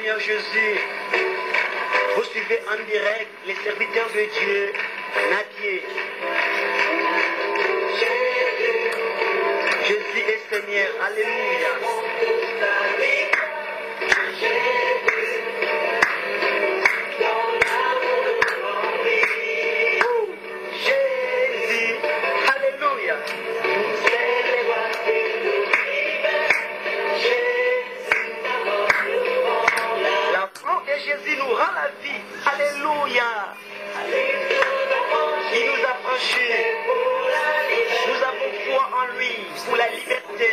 Seigneur Jésus, vous suivez en direct les serviteurs de Dieu, Napier. Jésus est Seigneur, alléluia. Jésus, alléluia. La foi de Jésus nous rend la vie, alléluia. Il nous a franchis. Nous avons foi en lui pour la liberté.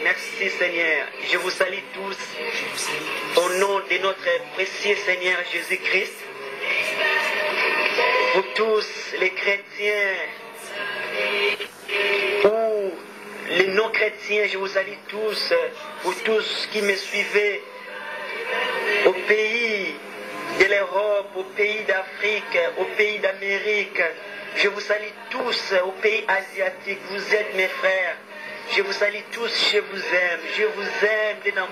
Merci Seigneur, je vous salue tous au nom de notre précieux Seigneur Jésus-Christ. Vous tous les chrétiens ou les non-chrétiens, je vous salue tous, vous tous qui me suivez au pays de l'Europe, au pays d'Afrique, au pays d'Amérique. Je vous salue tous au pays asiatique, vous êtes mes frères. Je vous salue tous, je vous aime d'un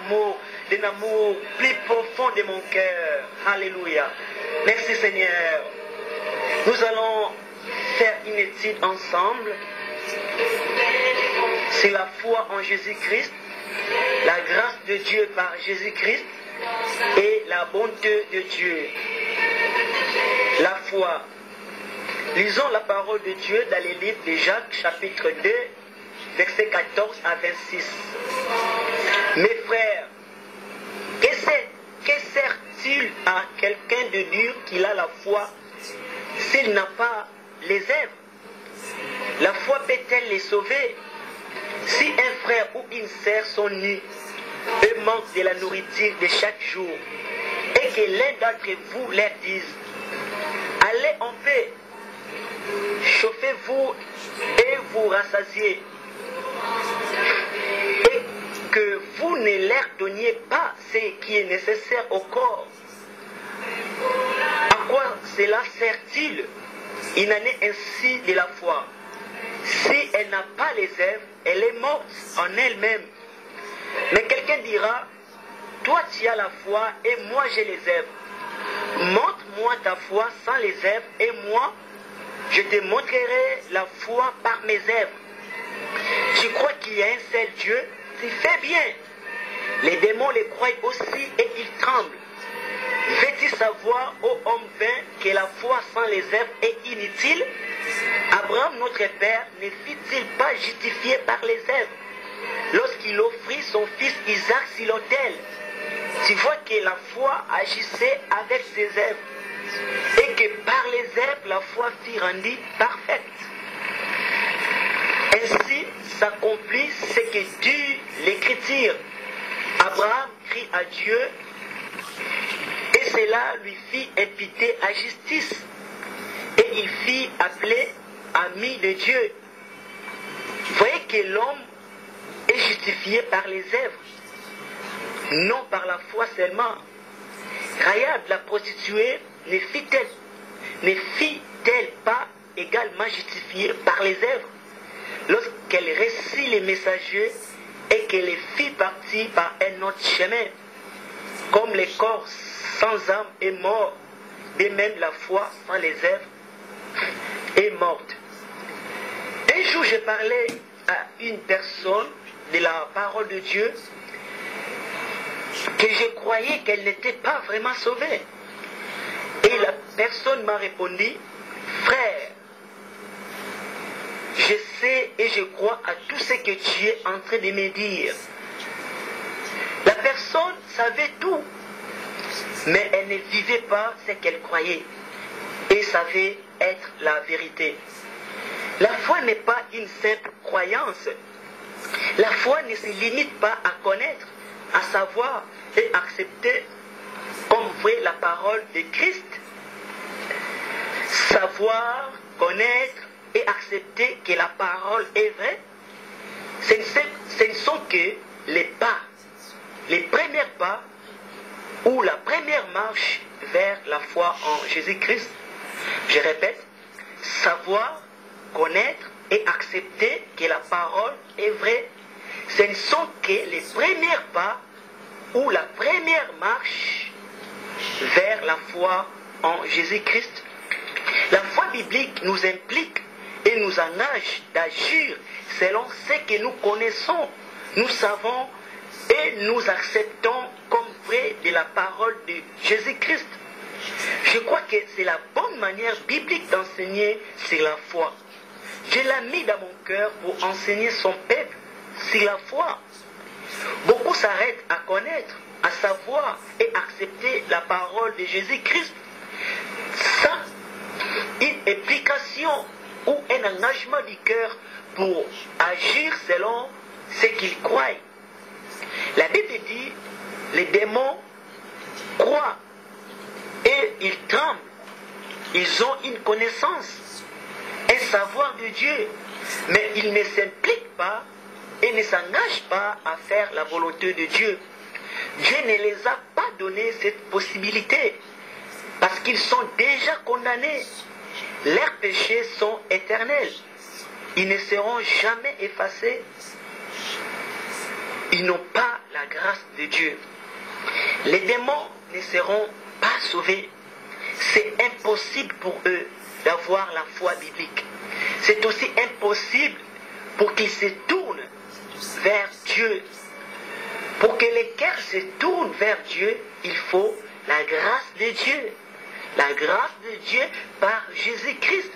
amour plus profond de mon cœur. Alléluia. Merci Seigneur. Nous allons faire une étude ensemble sur la foi en Jésus-Christ, la grâce de Dieu par Jésus-Christ et la bonté de Dieu. La foi. Lisons la parole de Dieu dans les livres de Jacques, chapitre 2, versets 14 à 26. Mes frères, que sert-il à quelqu'un de dire qu'il a la foi s'il n'a pas les œuvres? La foi peut-elle les sauver? Si un frère ou une sœur sont nus et manquent de la nourriture de chaque jour, et que l'un d'entre vous leur dise: allez en paix, chauffez-vous et vous rassasiez, et que vous ne leur donniez pas ce qui est nécessaire au corps, à quoi cela sert-il? Il en est ainsi de la foi. Si elle n'a pas les œuvres, elle est morte en elle-même. Mais quelqu'un dira: toi tu as la foi et moi j'ai les œuvres. Montre-moi ta foi sans les œuvres et moi je te montrerai la foi par mes œuvres. Tu crois qu'il y a un seul Dieu? Tu fais bien. Les démons les croient aussi et ils tremblent. Veux-tu savoir, ô homme vain, que la foi sans les œuvres est inutile? Abraham, notre père, ne fut-il pas justifié par les œuvres lorsqu'il offrit son fils Isaac sur l'autel? Tu vois que la foi agissait avec ses œuvres et que par les œuvres, la foi fut rendue parfaite. Ainsi s'accomplit ce que dit l'Écriture. Abraham crie à Dieu et cela lui fit imputer à justice. Et il fit appeler ami de Dieu. Vous voyez que l'homme est justifié par les œuvres, non par la foi seulement. Rahab, la prostituée, ne fit-elle pas également justifiée par les œuvres lorsqu'elle reçut les messagers et qu'elle les fit partir par un autre chemin? Comme le corps sans âme est mort, de même la foi sans les œuvres est morte. Un jour, je parlais à une personne de la parole de Dieu que je croyais qu'elle n'était pas vraiment sauvée. Et la personne m'a répondu: frère, je sais et je crois à tout ce que tu es en train de me dire. La personne savait tout, mais elle ne vivait pas ce qu'elle croyait et savait être la vérité. La foi n'est pas une simple croyance. La foi ne se limite pas à connaître, à savoir et accepter comme vraie la parole de Christ. Savoir, connaître et accepter que la parole est vraie, ce ne sont que les pas, les premiers pas ou la première marche vers la foi en Jésus-Christ. Je répète, savoir, connaître et accepter que la parole est vraie, ce ne sont que les premiers pas ou la première marche vers la foi en Jésus-Christ. La foi biblique nous implique et nous engage d'agir selon ce que nous connaissons, nous savons et nous acceptons comme vrai de la parole de Jésus-Christ. Je crois que c'est la bonne manière biblique d'enseigner sur la foi. Dieu l'a mis dans mon cœur pour enseigner son peuple sur la foi. Beaucoup s'arrêtent à connaître, à savoir et accepter la parole de Jésus-Christ sans une implication ou un engagement du cœur pour agir selon ce qu'ils croient. La Bible dit, les démons croient et ils tremblent. Ils ont une connaissance, un savoir de Dieu, mais ils ne s'impliquent pas et ne s'engagent pas à faire la volonté de Dieu. Dieu ne les a pas donné cette possibilité parce qu'ils sont déjà condamnés. Leurs péchés sont éternels. Ils ne seront jamais effacés. Ils n'ont pas la grâce de Dieu. Les démons ne seront pas sauvés. C'est impossible pour eux d'avoir la foi biblique. C'est aussi impossible pour qu'ils se tournent vers Dieu. Pour que les cœurs se tournent vers Dieu, il faut la grâce de Dieu. La grâce de Dieu par Jésus-Christ.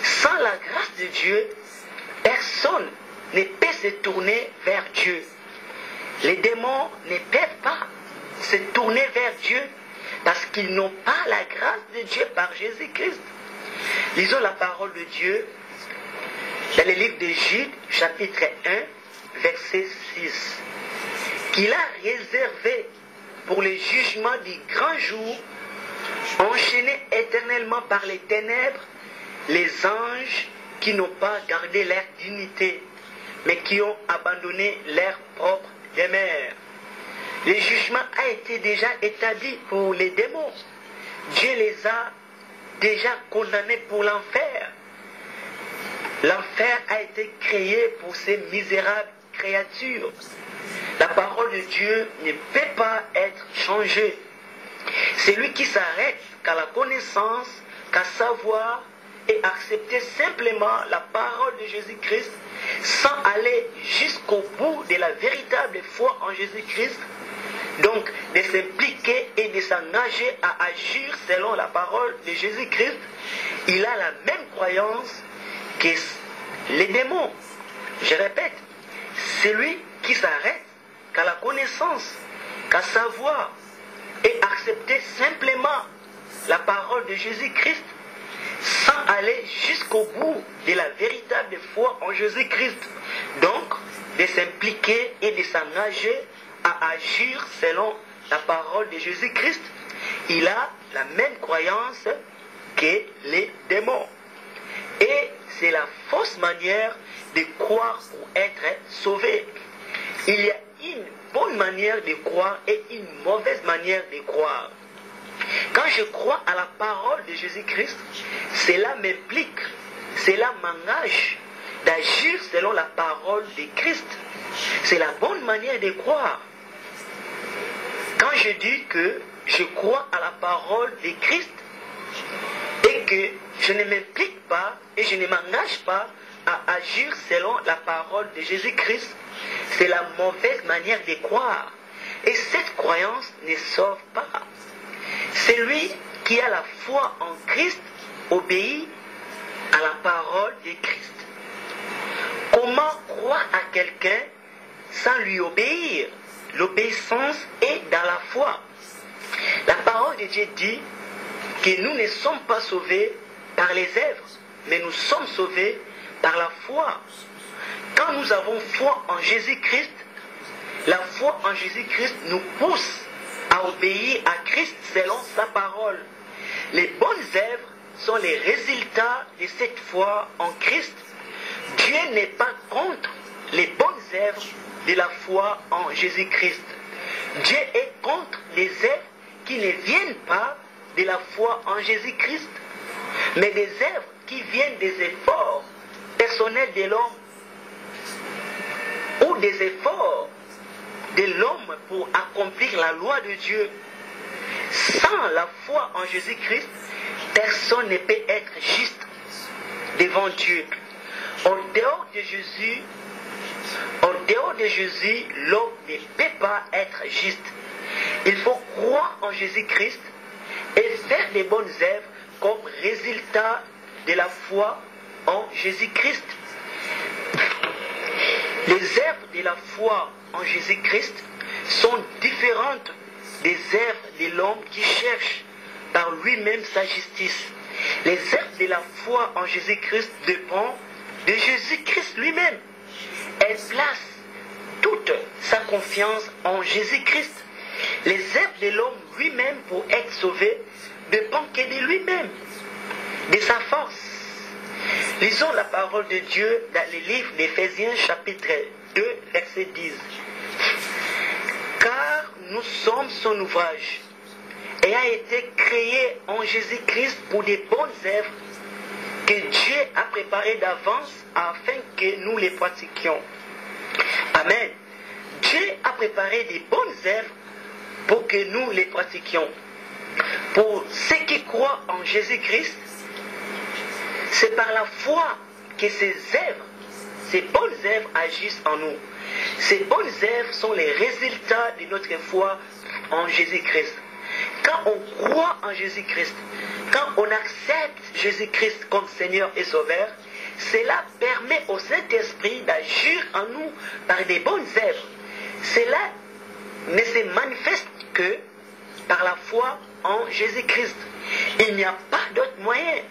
Sans la grâce de Dieu, personne ne peut se tourner vers Dieu. Les démons ne peuvent pas se tourner vers Dieu parce qu'ils n'ont pas la grâce de Dieu par Jésus-Christ. Lisons la parole de Dieu dans le livre de Jude, chapitre 1, verset 6. Qu'il a réservé pour le jugement du grand jour, enchaînés éternellement par les ténèbres, les anges qui n'ont pas gardé leur dignité, mais qui ont abandonné leur propre demeure. Le jugement a été déjà établi pour les démons. Dieu les a déjà condamnés pour l'enfer. L'enfer a été créé pour ces misérables créatures. La parole de Dieu ne peut pas être changée. C'est lui qui s'arrête qu'à la connaissance, qu'à savoir et accepter simplement la parole de Jésus-Christ sans aller jusqu'au bout de la véritable foi en Jésus-Christ. Donc, de s'impliquer et de s'engager à agir selon la parole de Jésus-Christ, il a la même croyance que les démons. Je répète, celui qui s'arrête qu'à la connaissance, qu'à savoir et accepter simplement la parole de Jésus-Christ sans aller jusqu'au bout de la véritable foi en Jésus-Christ. Donc, de s'impliquer et de s'engager à agir selon la parole de Jésus-Christ, il a la même croyance que les démons. Et c'est la fausse manière de croire pour être sauvé. Il y a une bonne manière de croire et une mauvaise manière de croire. Quand je crois à la parole de Jésus-Christ, cela m'implique, cela m'engage d'agir selon la parole de Christ. C'est la bonne manière de croire. Quand je dis que je crois à la parole de Christ et que je ne m'implique pas et je ne m'engage pas à agir selon la parole de Jésus-Christ, c'est la mauvaise manière de croire. Et cette croyance ne sauve pas. Celui qui a la foi en Christ obéit à la parole de Christ. Comment croire à quelqu'un sans lui obéir? L'obéissance est dans la foi. La parole de Dieu dit que nous ne sommes pas sauvés par les œuvres, mais nous sommes sauvés par la foi. Quand nous avons foi en Jésus-Christ, la foi en Jésus-Christ nous pousse à obéir à Christ selon sa parole. Les bonnes œuvres sont les résultats de cette foi en Christ. Dieu n'est pas contre les bonnes œuvres de la foi en Jésus-Christ. Dieu est contre les œuvres qui ne viennent pas de la foi en Jésus-Christ, mais des œuvres qui viennent des efforts personnels de l'homme ou des efforts de l'homme pour accomplir la loi de Dieu. Sans la foi en Jésus-Christ, personne ne peut être juste devant Dieu. En dehors de Jésus, l'homme ne peut pas être juste. Il faut croire en Jésus-Christ et faire des bonnes œuvres comme résultat de la foi en Jésus-Christ. Les œuvres de la foi en Jésus-Christ sont différentes des œuvres de l'homme qui cherche par lui-même sa justice. Les œuvres de la foi en Jésus-Christ dépendent de Jésus-Christ lui-même. Elle place toute sa confiance en Jésus-Christ. Les œuvres de l'homme lui-même pour être sauvé dépendent que de lui-même, de sa force. Lisons la parole de Dieu dans le livre d'Éphésiens chapitre 2, verset 10. Car nous sommes son ouvrage, ayant été créés en Jésus-Christ pour des bonnes œuvres que Dieu a préparées d'avance afin que nous les pratiquions. Amen. Dieu a préparé des bonnes œuvres pour que nous les pratiquions. Pour ceux qui croient en Jésus-Christ, c'est par la foi que ces œuvres, ces bonnes œuvres agissent en nous. Ces bonnes œuvres sont les résultats de notre foi en Jésus-Christ. Quand on croit en Jésus-Christ, quand on accepte Jésus-Christ comme Seigneur et Sauveur, cela permet au Saint-Esprit d'agir en nous par des bonnes œuvres. Cela ne se manifeste que par la foi en Jésus-Christ. Il n'y a pas d'autre moyen.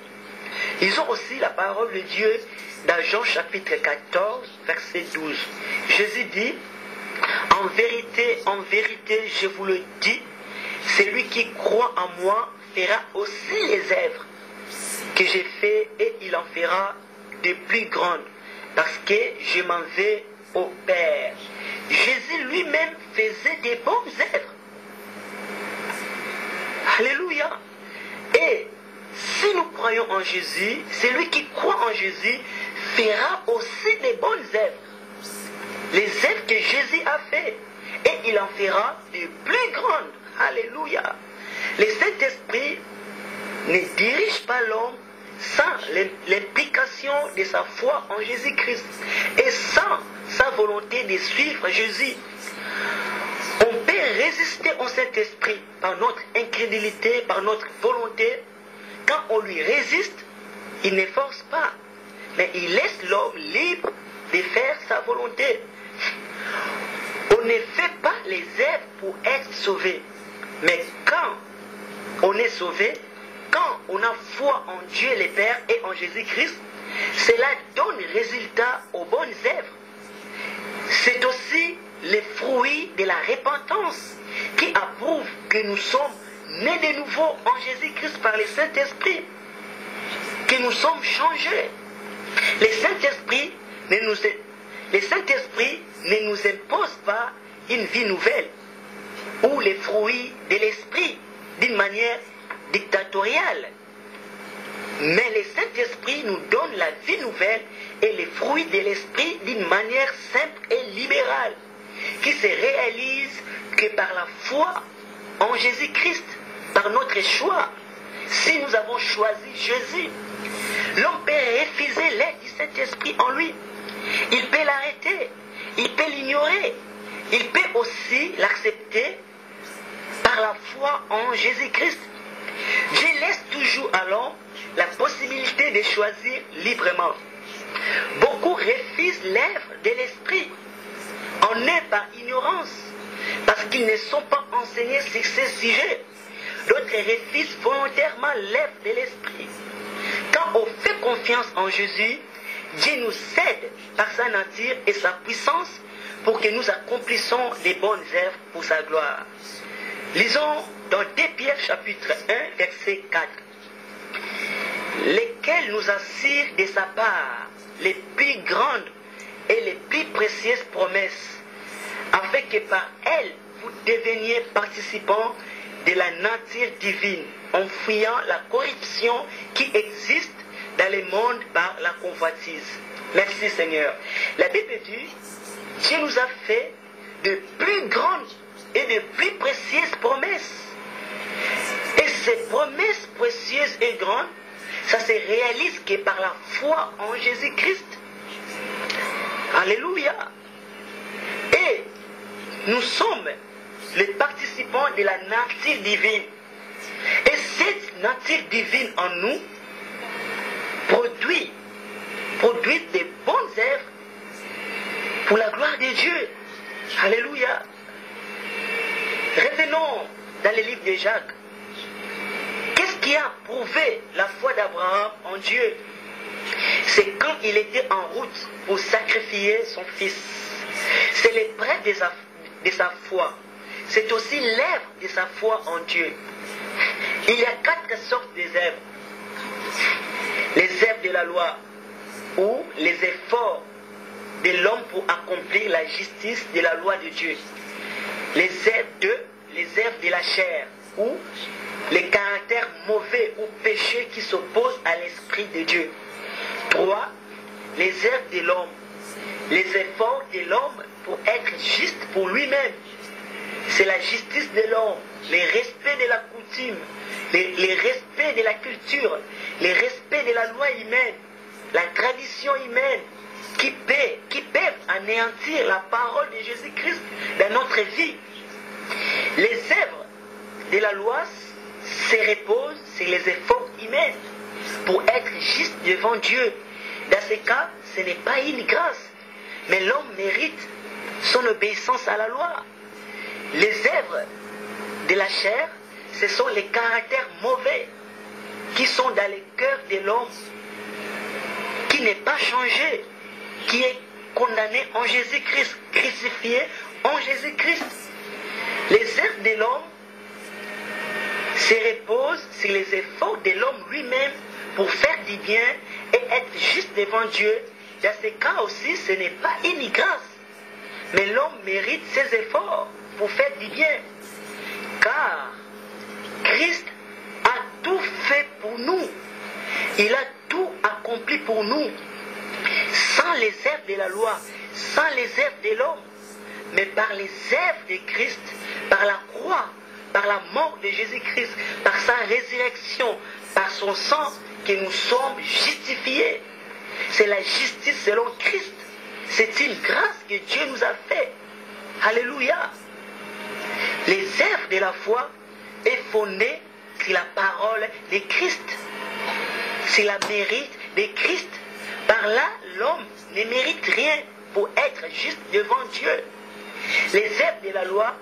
Ils ont aussi la parole de Dieu dans Jean chapitre 14, verset 12. Jésus dit, en vérité, je vous le dis, celui qui croit en moi fera aussi les œuvres que j'ai fait et il en fera de plus grandes, parce que je m'en vais au Père. Jésus lui-même faisait des bonnes œuvres. Alléluia. Et si nous croyons en Jésus, celui qui croit en Jésus fera aussi des bonnes œuvres. Les œuvres que Jésus a fait. Et il en fera de plus grandes. Alléluia. Le Saint-Esprit ne dirige pas l'homme sans l'implication de sa foi en Jésus-Christ et sans sa volonté de suivre Jésus. On peut résister au Saint-Esprit par notre incrédulité, par notre volonté. Quand on lui résiste, il ne force pas, mais il laisse l'homme libre de faire sa volonté. On ne fait pas les œuvres pour être sauvé, mais quand on est sauvé, quand on a foi en Dieu le Père et en Jésus-Christ, cela donne résultat aux bonnes œuvres. C'est aussi le fruit de la repentance qui approuve que nous sommes nés de nouveau en Jésus-Christ par le Saint-Esprit, que nous sommes changés. Le Saint-Esprit ne nous impose pas une vie nouvelle ou les fruits de l'Esprit d'une manière dictatoriale. Mais le Saint-Esprit nous donne la vie nouvelle et les fruits de l'Esprit d'une manière simple et libérale, qui se réalise que par la foi en Jésus-Christ, par notre choix. Si nous avons choisi Jésus, l'homme peut refuser l'aide du Saint-Esprit en lui. Il peut l'arrêter, il peut l'ignorer, il peut aussi l'accepter par la foi en Jésus-Christ. Dieu laisse toujours à l'homme la possibilité de choisir librement. Beaucoup refusent l'œuvre de l'Esprit, en est par ignorance, parce qu'ils ne sont pas enseignés sur ces sujets. D'autres refusent volontairement l'œuvre de l'Esprit. Quand on fait confiance en Jésus, Dieu nous aide par sa nature et sa puissance pour que nous accomplissions les bonnes œuvres pour sa gloire. Lisons dans 2 Pierre chapitre 1, verset 4. Lesquels nous assurent de sa part les plus grandes et les plus précieuses promesses, afin que par elles vous deveniez participants de la nature divine, en fuyant la corruption qui existe dans le monde par la convoitise. Merci Seigneur. La Bible dit, Dieu nous a fait de plus grandes et de plus précieuses promesses. Et ces promesses précieuses et grandes, ça se réalise que par la foi en Jésus-Christ. Alléluia. Et nous sommes les participants de la nature divine. Et cette nature divine en nous produit des bonnes œuvres pour la gloire de Dieu. Alléluia. Revenons dans le livre de Jacques. Qu'est-ce qui a prouvé la foi d'Abraham en Dieu? C'est quand il était en route pour sacrifier son fils. C'est l'épreuve de sa foi. C'est aussi l'œuvre de sa foi en Dieu. Il y a 4 sortes d'œuvres. Les œuvres de la loi, ou les efforts de l'homme pour accomplir la justice de la loi de Dieu. Les œuvres de la chair, ou les caractères mauvais ou péchés qui s'opposent à l'Esprit de Dieu. 3. Les œuvres de l'homme, les efforts de l'homme pour être juste pour lui-même. C'est la justice de l'homme, le respect de la coutume, le respect de la culture, le respect de la loi humaine, la tradition humaine qui peuvent anéantir la parole de Jésus-Christ dans notre vie. Les œuvres de la loi se reposent sur les efforts humains pour être juste devant Dieu. Dans ce cas, ce n'est pas une grâce, mais l'homme mérite son obéissance à la loi. Les œuvres de la chair, ce sont les caractères mauvais qui sont dans le cœur de l'homme, qui n'est pas changé, qui est condamné en Jésus-Christ, crucifié en Jésus-Christ. Les œuvres de l'homme se reposent sur les efforts de l'homme lui-même pour faire du bien et être juste devant Dieu. Dans ce cas aussi, ce n'est pas une grâce, mais l'homme mérite ses efforts pour faire du bien. Car Christ a tout fait pour nous. Il a tout accompli pour nous. Sans les œuvres de la loi, sans les œuvres de l'homme, mais par les œuvres de Christ, par la croix, par la mort de Jésus-Christ, par sa résurrection, par son sang, que nous sommes justifiés. C'est la justice selon Christ. C'est une grâce que Dieu nous a faite. Alléluia. Les œuvres de la foi est fondée sur la parole de Christ. C'est la mérite de Christ. Par là, l'homme ne mérite rien pour être juste devant Dieu. Les œuvres de la loi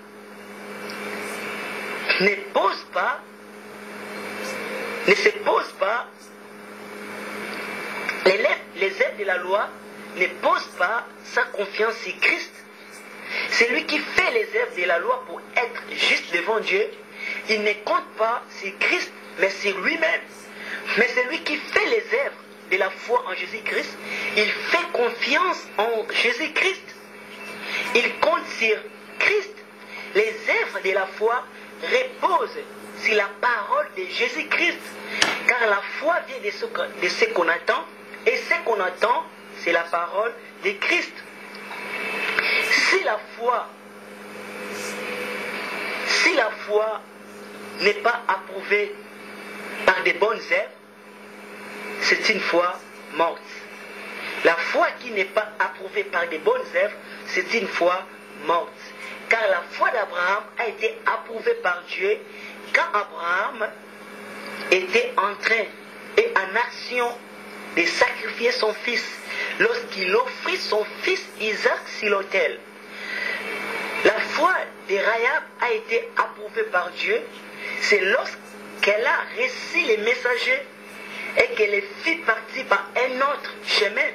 ne se posent pas les œuvres de la loi ne posent pas sa confiance sur Christ. Celui qui fait les œuvres de la loi pour être juste devant Dieu, il ne compte pas sur Christ, mais sur lui-même. Mais celui qui fait les œuvres de la foi en Jésus-Christ, il fait confiance en Jésus-Christ. Il compte sur Christ. Les œuvres de la foi reposent sur la parole de Jésus-Christ. Car la foi vient de ce qu'on attend, et ce qu'on attend, c'est la parole de Christ. Si la foi n'est pas approuvée par des bonnes œuvres, c'est une foi morte. La foi qui n'est pas approuvée par des bonnes œuvres, c'est une foi morte. Car la foi d'Abraham a été approuvée par Dieu quand Abraham était en train et en action de sacrifier son fils, lorsqu'il offrit son fils Isaac sur l'autel. La foi de Rahab a été approuvée par Dieu, c'est lorsqu'elle a reçu les messagers et qu'elle fit partir par un autre chemin,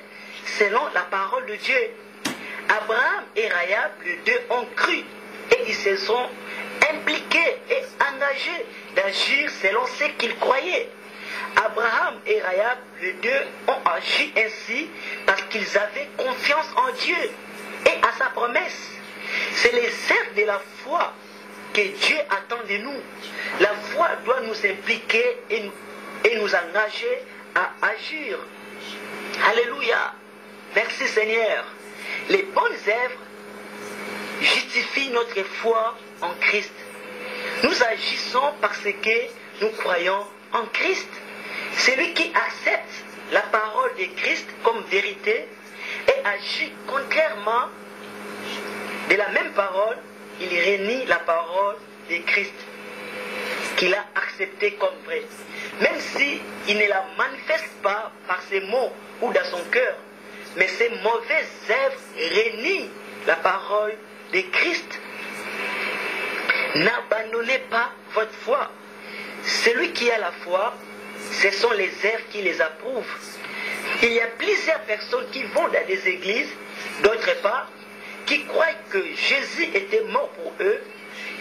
selon la parole de Dieu. Abraham et Rahab, les deux ont cru et ils se sont impliqués et engagés d'agir selon ce qu'ils croyaient. Abraham et Rahab, les deux, ont agi ainsi parce qu'ils avaient confiance en Dieu et à sa promesse. C'est les œuvres de la foi que Dieu attend de nous. La foi doit nous impliquer et nous engager à agir. Alléluia. Merci Seigneur. Les bonnes œuvres justifient notre foi en Christ. Nous agissons parce que nous croyons en Christ. Celui qui accepte la parole de Christ comme vérité et agit contrairement de la même parole, il renie la parole de Christ qu'il a acceptée comme vraie. Même s'il ne la manifeste pas par ses mots ou dans son cœur, mais ses mauvaises œuvres renient la parole de Christ. N'abandonnez pas votre foi. Celui qui a la foi, ce sont les œuvres qui les approuvent. Il y a plusieurs personnes qui vont dans des églises, d'autre part, qui croient que Jésus était mort pour eux,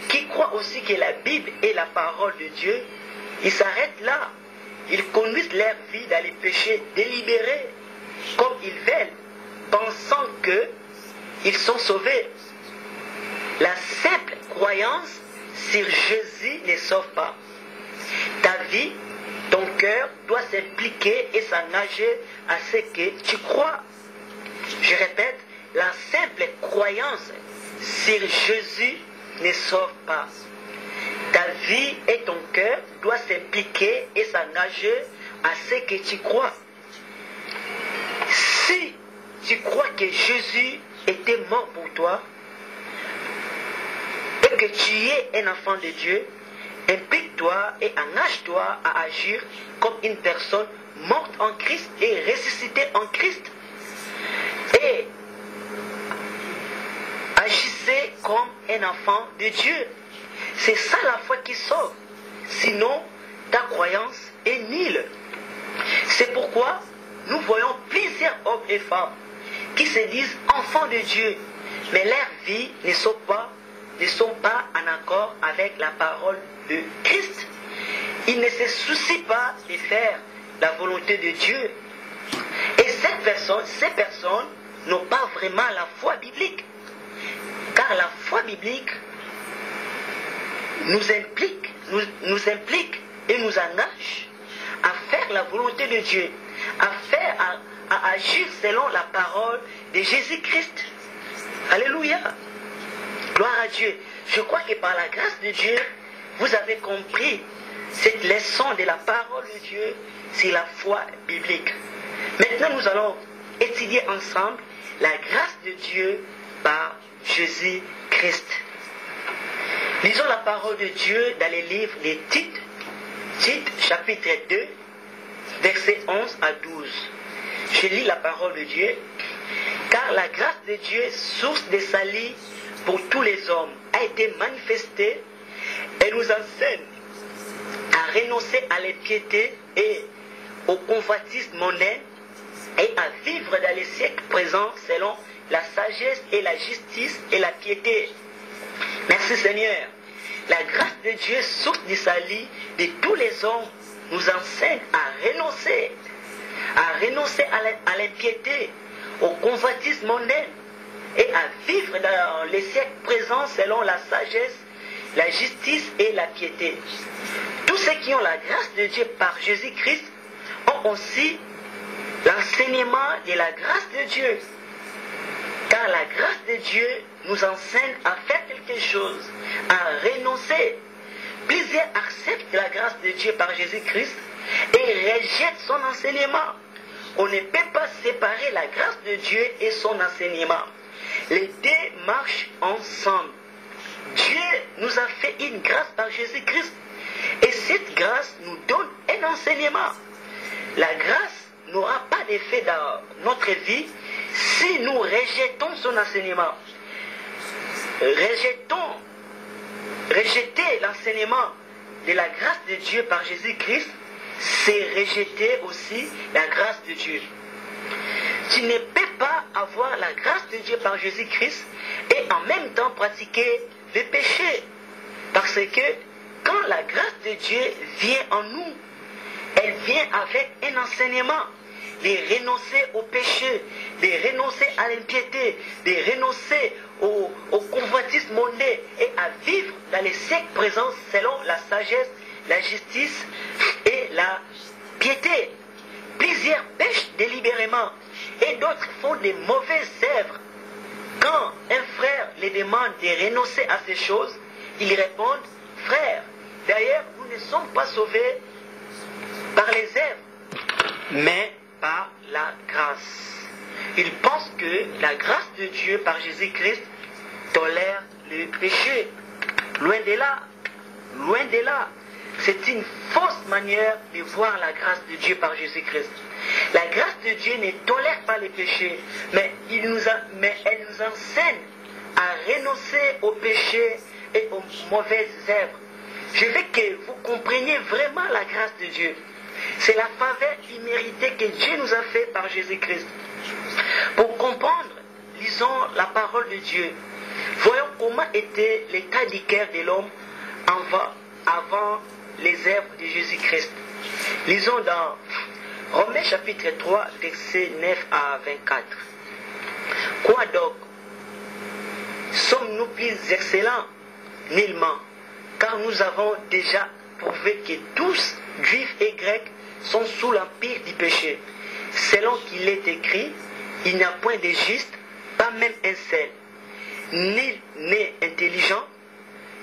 qui croient aussi que la Bible est la parole de Dieu. Ils s'arrêtent là. Ils conduisent leur vie dans les péchés délibérés, comme ils veulent, pensant qu'ils sont sauvés. La simple croyance sur Jésus ne sauve pas. Ta vie, ton cœur doit s'impliquer et s'engager à ce que tu crois. Je répète, la simple croyance sur Jésus ne sauve pas. Ta vie et ton cœur doivent s'impliquer et s'engager à ce que tu crois. Si tu crois que Jésus était mort pour toi et que tu es un enfant de Dieu, implique-toi et engage-toi à agir comme une personne morte en Christ et ressuscitée en Christ. Et agissez comme un enfant de Dieu. C'est ça la foi qui sauve. Sinon, ta croyance est nulle. C'est pourquoi nous voyons plusieurs hommes et femmes qui se disent enfants de Dieu, mais leur vie ne sont pas en accord avec la parole de Christ. Ils ne se soucient pas de faire la volonté de Dieu. Et ces personnes n'ont pas vraiment la foi biblique. Car la foi biblique nous implique et nous engage à faire la volonté de Dieu, à agir selon la parole de Jésus-Christ. Alléluia. Gloire à Dieu. Je crois que par la grâce de Dieu, vous avez compris cette leçon de la parole de Dieu, c'est la foi biblique. Maintenant, nous allons étudier ensemble la grâce de Dieu par Jésus-Christ. Lisons la parole de Dieu dans les livres de Tite, chapitre 2, versets 11 à 12. Je lis la parole de Dieu. Car la grâce de Dieu, source de salut pour tous les hommes, a été manifestée et nous enseigne à renoncer à l'impiété et au convoitisme mondain et à vivre dans les siècles présents selon la sagesse et la justice et la piété. Merci Seigneur. La grâce de Dieu, source du salut de tous les hommes, nous enseigne à renoncer à l'impiété, au convoitisme mondain et à vivre dans les siècles présents selon la sagesse, la justice et la piété. Tous ceux qui ont la grâce de Dieu par Jésus-Christ ont aussi l'enseignement de la grâce de Dieu. Car la grâce de Dieu nous enseigne à faire quelque chose, à renoncer. Plusieurs acceptent la grâce de Dieu par Jésus-Christ et rejettent son enseignement. On ne peut pas séparer la grâce de Dieu et son enseignement. Les deux marchent ensemble. Dieu nous a fait une grâce par Jésus-Christ et cette grâce nous donne un enseignement. La grâce n'aura pas d'effet dans notre vie si nous rejetons son enseignement. Rejeter l'enseignement de la grâce de Dieu par Jésus-Christ, c'est rejeter aussi la grâce de Dieu. Tu ne peux pas avoir la grâce de Dieu par Jésus-Christ et en même temps pratiquer le péché. Parce que quand la grâce de Dieu vient en nous, elle vient avec un enseignement de renoncer au péché, de renoncer à l'impiété, de renoncer au convoitisme mondain et à vivre dans les cinq présences selon la sagesse, la justice et la piété. Plusieurs pêchent délibérément et d'autres font des mauvaises œuvres. Quand un frère les demande de renoncer à ces choses, ils répondent, frère, d'ailleurs, nous ne sommes pas sauvés par les œuvres, mais par la grâce. Ils pensent que la grâce de Dieu par Jésus-Christ tolère le péché. Loin de là, loin de là. C'est une fausse manière de voir la grâce de Dieu par Jésus-Christ. La grâce de Dieu ne tolère pas les péchés, mais elle nous enseigne à renoncer au péché et aux mauvaises œuvres. Je veux que vous compreniez vraiment la grâce de Dieu. C'est la faveur imméritée que Dieu nous a fait par Jésus-Christ. Pour comprendre, lisons la parole de Dieu. Voyons comment était l'état du cœur de l'homme avant les œuvres de Jésus-Christ. Lisons dans Romains chapitre 3, versets 9 à 24. Quoi donc? Sommes-nous plus excellents? Nullement, car nous avons déjà prouvé que tous, juifs et grecs, sont sous l'empire du péché. Selon qu'il est écrit, il n'y a point de juste, pas même un seul. Nul n'est intelligent,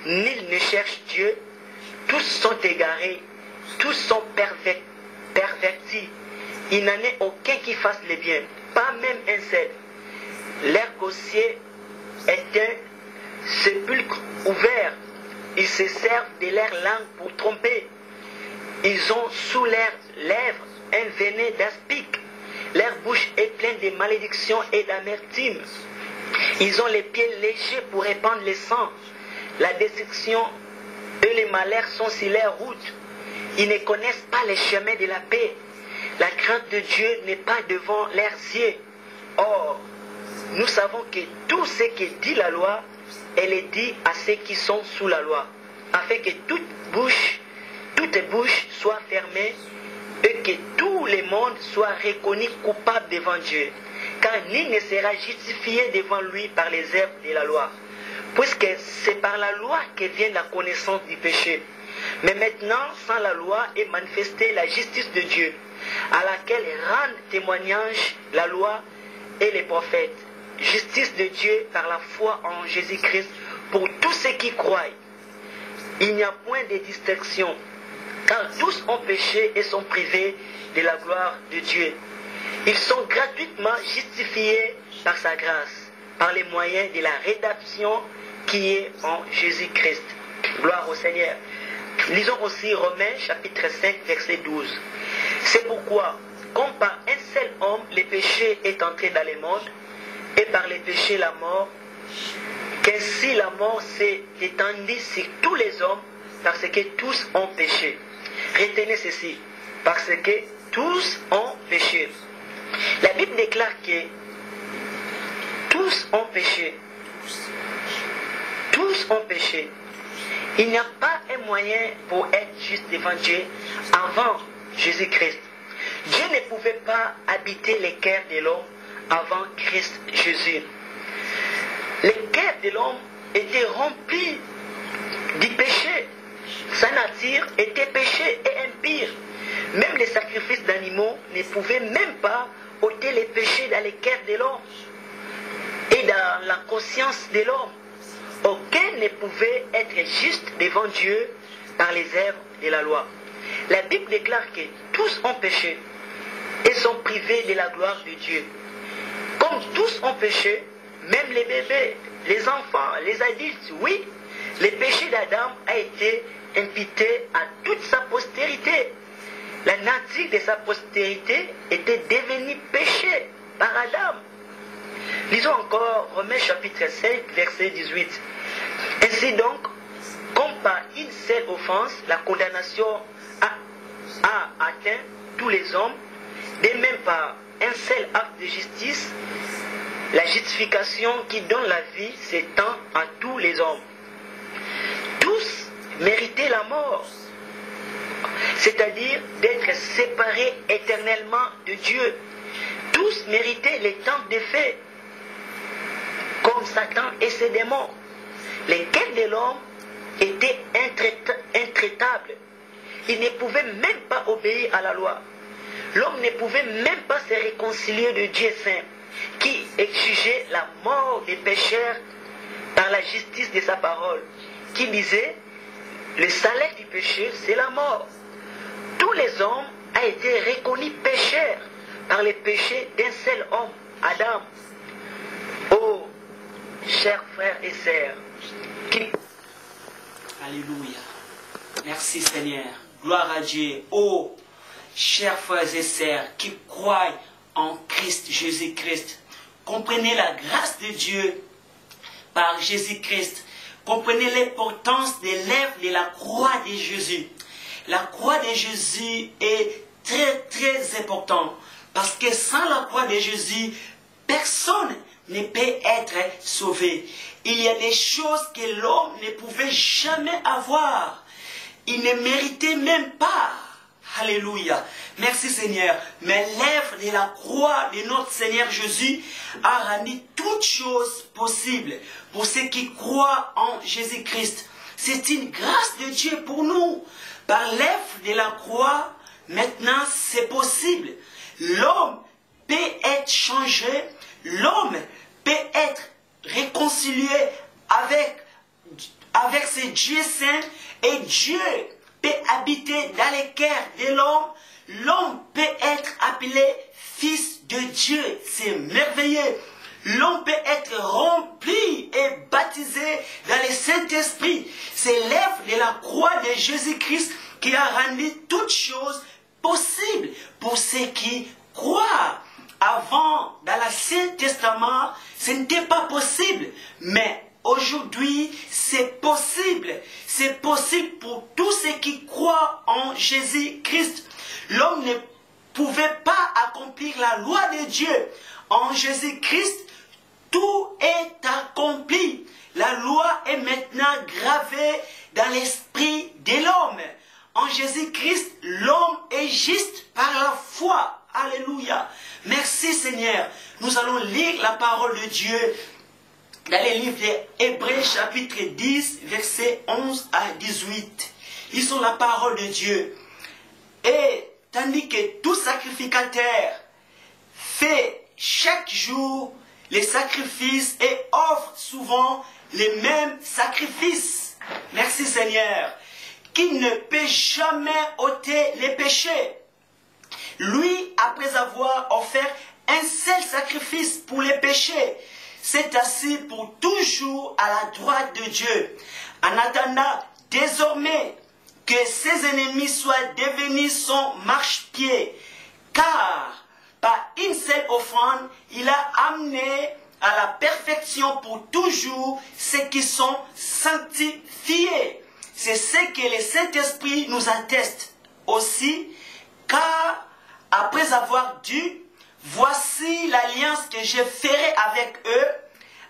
nul ne cherche Dieu, tous sont égarés, tous sont pervertis. Il n'en est aucun qui fasse le bien, pas même un seul. L'air gaussier est un sépulcre ouvert. Ils se servent de leur langue pour tromper. Ils ont sous leurs lèvres un venin d'aspic. Leur bouche est pleine de malédictions et d'amertume. Ils ont les pieds légers pour répandre le sang. La destruction et les malheurs sont sur leur route. Ils ne connaissent pas les chemins de la paix. La crainte de Dieu n'est pas devant leurs yeux. Or, nous savons que tout ce que dit la loi, elle est dit à ceux qui sont sous la loi, afin que toute bouche soit fermée et que tout le monde soit reconnu coupable devant Dieu. Car nul ne sera justifié devant lui par les œuvres de la loi, puisque c'est par la loi que vient la connaissance du péché. Mais maintenant, sans la loi est manifestée la justice de Dieu, à laquelle rendent témoignage la loi et les prophètes. Justice de Dieu par la foi en Jésus-Christ pour tous ceux qui croient. Il n'y a point de distinction, car tous ont péché et sont privés de la gloire de Dieu. Ils sont gratuitement justifiés par sa grâce, par les moyens de la rédemption qui est en Jésus-Christ. Gloire au Seigneur. Lisons aussi Romains chapitre 5, verset 12. C'est pourquoi, comme par un seul homme, le péché est entré dans le monde, et par les péchés la mort, qu'ainsi la mort s'est étendue sur tous les hommes, parce que tous ont péché. Retenez ceci, parce que tous ont péché. La Bible déclare que tous ont péché. Tous ont péché. Il n'y a pas un moyen pour être juste devant Dieu avant Jésus-Christ. Dieu ne pouvait pas habiter les cœurs de l'homme avant Christ Jésus. Les cœurs de l'homme étaient remplis du péché. Sa nature était péché et impure. Même les sacrifices d'animaux ne pouvaient même pas ôter les péchés dans les cœurs de l'homme et dans la conscience de l'homme. Aucun ne pouvait être juste devant Dieu par les œuvres de la loi. La Bible déclare que tous ont péché et sont privés de la gloire de Dieu. Comme tous ont péché, même les bébés, les enfants, les adultes, oui, le péché d'Adam a été imputé à toute sa postérité. La nature de sa postérité était devenue péché par Adam. Lisons encore Romains chapitre 5, verset 18. Ainsi donc, comme par une seule offense, la condamnation a atteint tous les hommes, de même par un seul acte de justice, la justification qui donne la vie s'étend à tous les hommes. Tous méritaient la mort, c'est-à-dire d'être séparés éternellement de Dieu. Tous méritaient les temps de feu, comme Satan et ses démons. Les guerres de l'homme étaient intraitables. Il ne pouvait même pas obéir à la loi. L'homme ne pouvait même pas se réconcilier de Dieu saint, qui exigeait la mort des pécheurs par la justice de sa parole, qui disait, le salaire du péché, c'est la mort. Tous les hommes ont été reconnus pécheurs par le péché d'un seul homme, Adam. Oh, chers frères et sœurs, Alléluia. Merci Seigneur. Gloire à Dieu. Oh, chers frères et sœurs qui croient en Christ, Jésus-Christ, comprenez la grâce de Dieu par Jésus-Christ. Comprenez l'importance de l'œuvre de la croix de Jésus. La croix de Jésus est très très importante parce que sans la croix de Jésus, personne ne peut être sauvé. Il y a des choses que l'homme ne pouvait jamais avoir. Il ne méritait même pas. Alléluia. Merci Seigneur. Mais l'œuvre de la croix de notre Seigneur Jésus a rendu toutes choses possibles pour ceux qui croient en Jésus-Christ. C'est une grâce de Dieu pour nous. Par l'œuvre de la croix, maintenant c'est possible. L'homme peut être changé. L'homme peut être réconcilié avec ce Dieu saint et Dieu peut habiter dans les cœurs de l'homme. L'homme peut être appelé fils de Dieu. C'est merveilleux. L'homme peut être rempli et baptisé dans le Saint-Esprit. C'est l'œuvre de la croix de Jésus-Christ qui a rendu toutes choses possibles pour ceux qui croient. Avant, dans l'Ancien Testament, ce n'était pas possible. Mais aujourd'hui, c'est possible. C'est possible pour tous ceux qui croient en Jésus-Christ. L'homme ne pouvait pas accomplir la loi de Dieu. En Jésus-Christ, tout est accompli. La loi est maintenant gravée dans l'esprit de l'homme. En Jésus-Christ, l'homme est juste par la foi. Alléluia. Merci Seigneur. Nous allons lire la parole de Dieu dans les livres d'Hébreux chapitre 10, versets 11 à 18. Ils sont la parole de Dieu. Et tandis que tout sacrificateur fait chaque jour les sacrifices et offre souvent les mêmes sacrifices. Merci Seigneur. Qui ne peut jamais ôter les péchés. Lui, après avoir offert un seul sacrifice pour les péchés, s'est assis pour toujours à la droite de Dieu, en attendant désormais que ses ennemis soient devenus son marchepied. Car par une seule offrande, il a amené à la perfection pour toujours ceux qui sont sanctifiés. C'est ce que le Saint-Esprit nous atteste aussi, car après avoir dit, voici l'alliance que je ferai avec eux,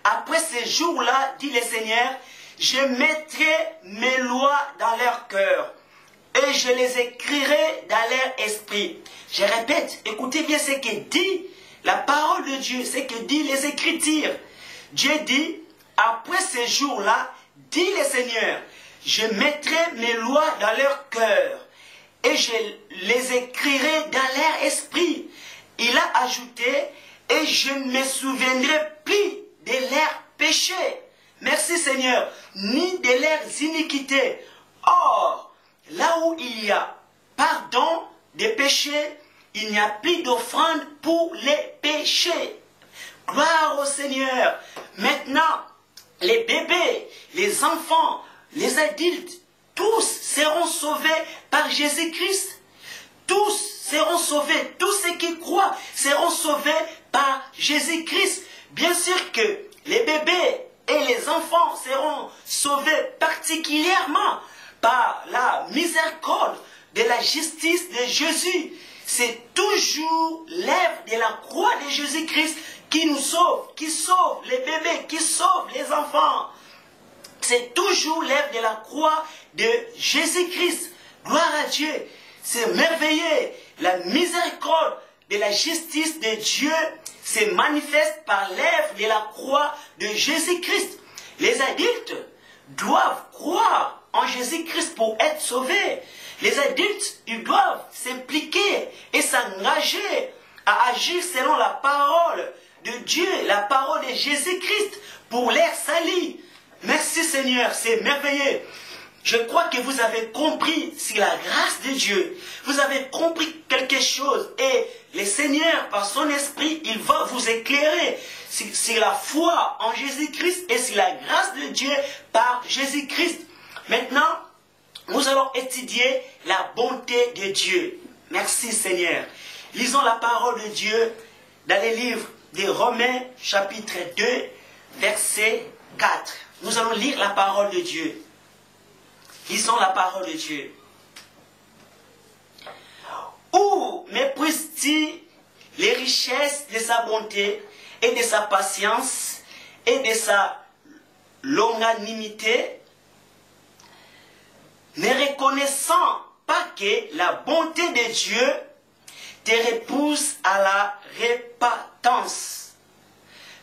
après ces jours-là, dit le Seigneur, je mettrai mes lois dans leur cœur et je les écrirai dans leur esprit. Je répète, écoutez bien ce que dit la parole de Dieu, ce que dit les Écritures. Dieu dit, après ces jours-là, dit le Seigneur, je mettrai mes lois dans leur cœur et je les écrirai dans leur esprit. Il a ajouté, et je ne me souviendrai plus de leurs péchés. Merci Seigneur, ni de leurs iniquités. Or, là où il y a pardon des péchés, il n'y a plus d'offrande pour les péchés. Gloire au Seigneur. Maintenant, les bébés, les enfants, les adultes, tous seront sauvés par Jésus-Christ. Tous seront sauvés. Tous ceux qui croient seront sauvés par Jésus-Christ. Bien sûr que les bébés et les enfants seront sauvés particulièrement par la miséricorde de la justice de Jésus. C'est toujours l'œuvre de la croix de Jésus-Christ qui nous sauve, qui sauve les bébés, qui sauve les enfants. c'est toujours l'œuvre de la croix de Jésus-Christ. Gloire à Dieu. C'est merveilleux. La miséricorde de la justice de Dieu se manifeste par l'œuvre de la croix de Jésus-Christ. Les adultes doivent croire en Jésus-Christ pour être sauvés. Les adultes, ils doivent s'impliquer et s'engager à agir selon la parole de Dieu, la parole de Jésus-Christ pour leur salut. Merci Seigneur, c'est merveilleux. Je crois que vous avez compris, c'est la grâce de Dieu. Vous avez compris quelque chose et le Seigneur, par son esprit, il va vous éclairer. C'est la foi en Jésus-Christ et c'est la grâce de Dieu par Jésus-Christ. Maintenant, nous allons étudier la bonté de Dieu. Merci Seigneur. Lisons la parole de Dieu dans les livres de Romains, chapitre 2, verset 4. Nous allons lire la parole de Dieu. Lisons la parole de Dieu. Où méprise-t-il les richesses de sa bonté et de sa patience et de sa longanimité, ne reconnaissant pas que la bonté de Dieu te repousse à la repentance.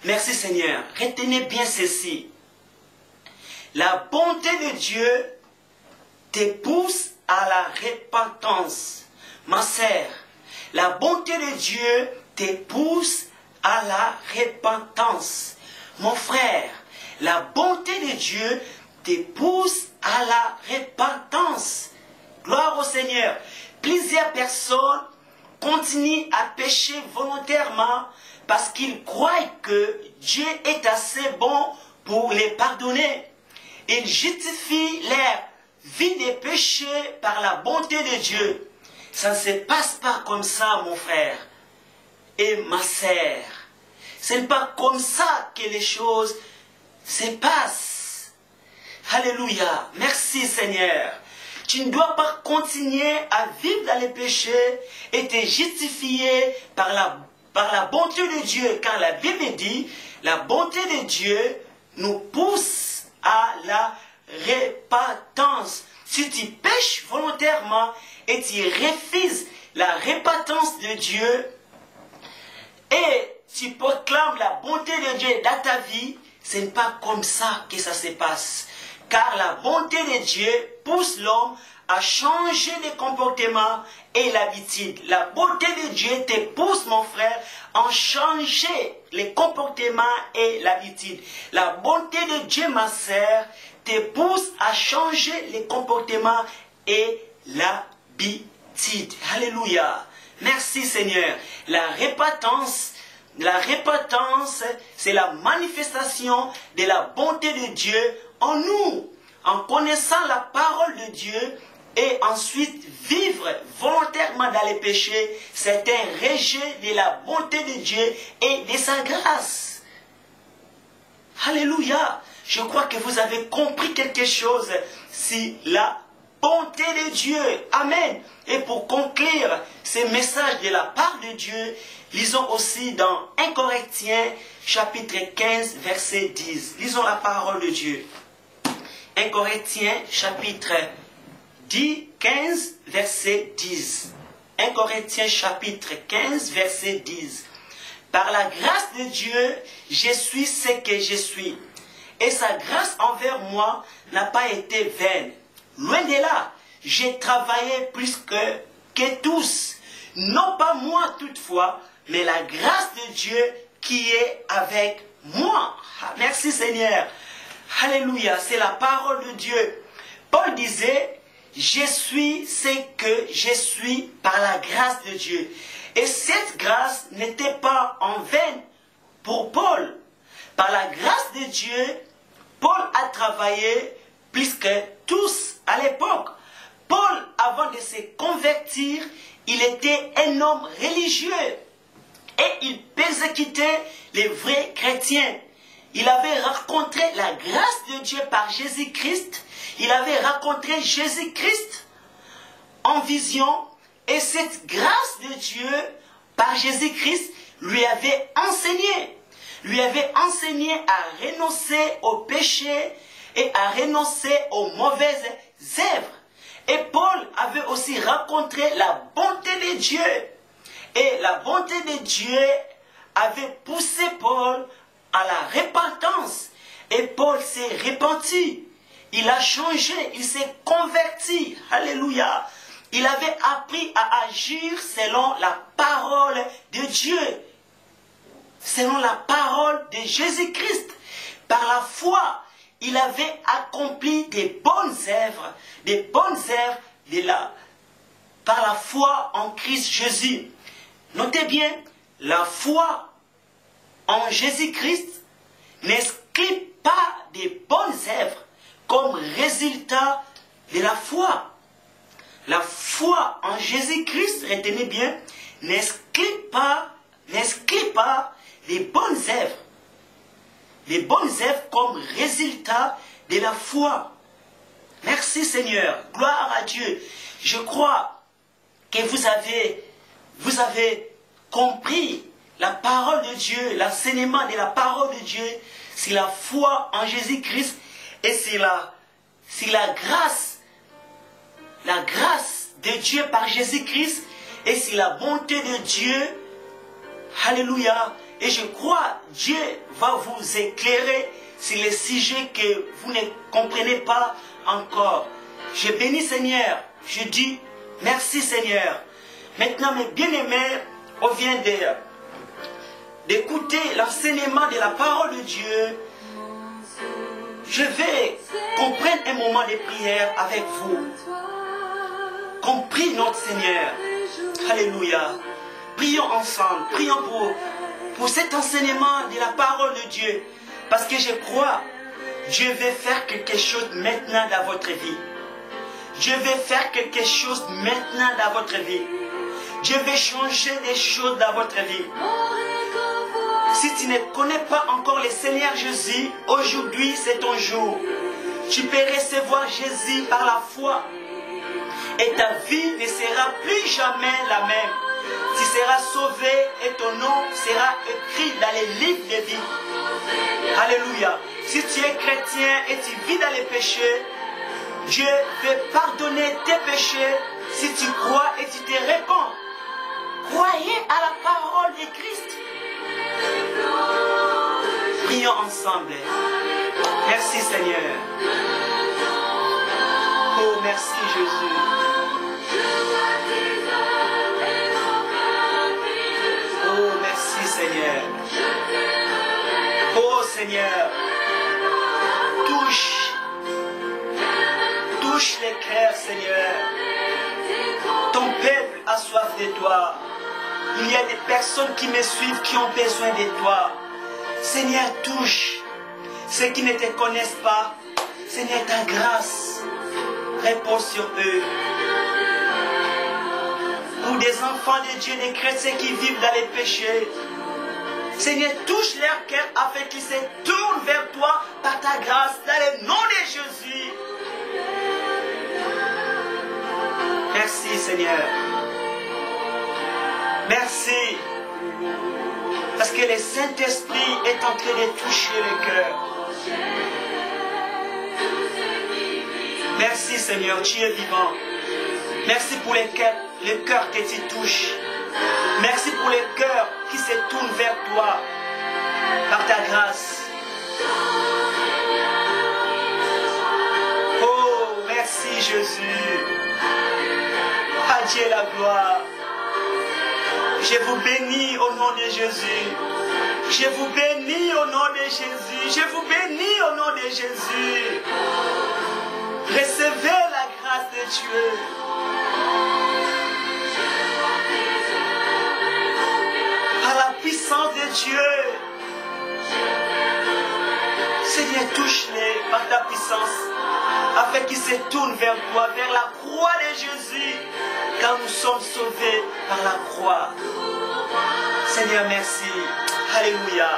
Merci Seigneur. Retenez bien ceci. La bonté de Dieu te pousse à la repentance. Ma sœur, la bonté de Dieu te pousse à la repentance. Mon frère, la bonté de Dieu te pousse à la repentance. Gloire au Seigneur. Plusieurs personnes continuent à pécher volontairement parce qu'ils croient que Dieu est assez bon pour les pardonner. Ils justifient leur vie de péché par la bonté de Dieu. Ça ne se passe pas comme ça, mon frère et ma sœur. Ce n'est pas comme ça que les choses se passent. Alléluia. Merci Seigneur. Tu ne dois pas continuer à vivre dans les péchés et te justifier par la bonté de Dieu. Car la Bible dit, la bonté de Dieu nous pousse à la repentance. Si tu pêches volontairement et tu refuses la repentance de Dieu et tu proclames la bonté de Dieu dans ta vie, ce n'est pas comme ça que ça se passe. Car la bonté de Dieu pousse l'homme à changer de comportement et l'habitude. La bonté de Dieu te pousse, mon frère, à changer les comportements et l'habitude. La bonté de Dieu, ma sœur, te pousse à changer les comportements et l'habitude. Alléluia. Merci Seigneur. La repentance, c'est la manifestation de la bonté de Dieu en nous, en connaissant la parole de Dieu et ensuite vivre volontairement dans les péchés. C'est un rejet de la bonté de Dieu et de sa grâce. Alléluia. Je crois que vous avez compris quelque chose. C'est la bonté de Dieu. Amen. Et pour conclure ce message de la part de Dieu, lisons aussi dans 1 Corinthiens chapitre 15 verset 10. Lisons la parole de Dieu. 1 Corinthiens chapitre 15 verset 10. 1 Corinthiens chapitre 15 verset 10. Par la grâce de Dieu, je suis ce que je suis. Et sa grâce envers moi n'a pas été vaine. Loin de là, j'ai travaillé plus que tous. Non pas moi toutefois, mais la grâce de Dieu qui est avec moi. Merci Seigneur. Alléluia, c'est la parole de Dieu. Paul disait, je suis ce que je suis par la grâce de Dieu. Et cette grâce n'était pas en vain pour Paul. Par la grâce de Dieu, Paul a travaillé plus que tous à l'époque. Paul, avant de se convertir, il était un homme religieux et il persécutait les vrais chrétiens. Il avait rencontré la grâce de Dieu par Jésus-Christ. Il avait rencontré Jésus-Christ en vision. Et cette grâce de Dieu par Jésus-Christ lui avait enseigné à renoncer au péché et à renoncer aux mauvaises œuvres. Et Paul avait aussi rencontré la bonté de Dieu. Et la bonté de Dieu avait poussé Paul à la repentance. Et Paul s'est repenti. Il a changé, il s'est converti. Alléluia. Il avait appris à agir selon la parole de Dieu. Selon la parole de Jésus-Christ. Par la foi, il avait accompli des bonnes œuvres, par la foi en Christ Jésus. Notez bien, la foi en Jésus-Christ n'exclut pas des bonnes œuvres comme résultat de la foi. La foi en Jésus-Christ, retenez bien, n'exclut pas les bonnes œuvres. Les bonnes œuvres comme résultat de la foi. Merci Seigneur, gloire à Dieu. Je crois que vous avez compris la parole de Dieu, l'enseignement de la parole de Dieu, c'est la foi en Jésus-Christ et c'est la grâce de Dieu par Jésus-Christ et c'est la bonté de Dieu. Alléluia. Et je crois Dieu va vous éclairer sur les sujets que vous ne comprenez pas encore. Je bénis Seigneur. Je dis merci Seigneur. Maintenant mes bien-aimés, on vient d'écouter l'enseignement de la parole de Dieu. Je vais comprendre un moment de prière avec vous. Compris notre Seigneur. Alléluia. Prions ensemble. Prions pour cet enseignement de la parole de Dieu. Parce que je crois, Dieu veut faire quelque chose maintenant dans votre vie. Dieu veut faire quelque chose maintenant dans votre vie. Dieu veut changer des choses dans votre vie. Si tu ne connais pas encore le Seigneur Jésus, aujourd'hui c'est ton jour. Tu peux recevoir Jésus par la foi. Et ta vie ne sera plus jamais la même. Tu seras sauvé et ton nom sera écrit dans les livres de vie. Alléluia. Si tu es chrétien et tu vis dans les péchés, Dieu veut pardonner tes péchés si tu crois et tu te répands. Croyez à la parole de Christ. Prions ensemble. Merci Seigneur. Oh merci Jésus. Oh merci Seigneur. Oh Seigneur. Touche les cœurs Seigneur. Ton peuple a soif de toi. Il y a des personnes qui me suivent qui ont besoin de toi. Seigneur, touche ceux qui ne te connaissent pas. Seigneur, ta grâce repose sur eux. Pour des enfants de Dieu, des chrétiens qui vivent dans les péchés, Seigneur, touche leur cœur afin qu'ils se tournent vers toi par ta grâce dans le nom de Jésus. Merci Seigneur. Merci. Parce que le Saint-Esprit est en train de toucher le cœur. Merci Seigneur, tu es vivant. Merci pour les cœurs que tu touches. Merci pour les cœurs qui se tournent vers toi par ta grâce. Oh, merci Jésus. À Dieu la gloire. Je vous bénis au nom de Jésus. Je vous bénis au nom de Jésus. Je vous bénis au nom de Jésus. Recevez la grâce de Dieu. Par la puissance de Dieu. Seigneur, touche-les par ta puissance. Afin qu'ils se tournent vers toi, vers la croix de Jésus. Car nous sommes sauvés par la croix. Seigneur, merci. Alléluia.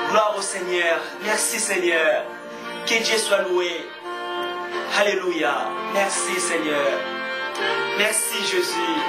Gloire au Seigneur. Merci Seigneur. Que Dieu soit loué. Alléluia. Merci Seigneur. Merci Jésus.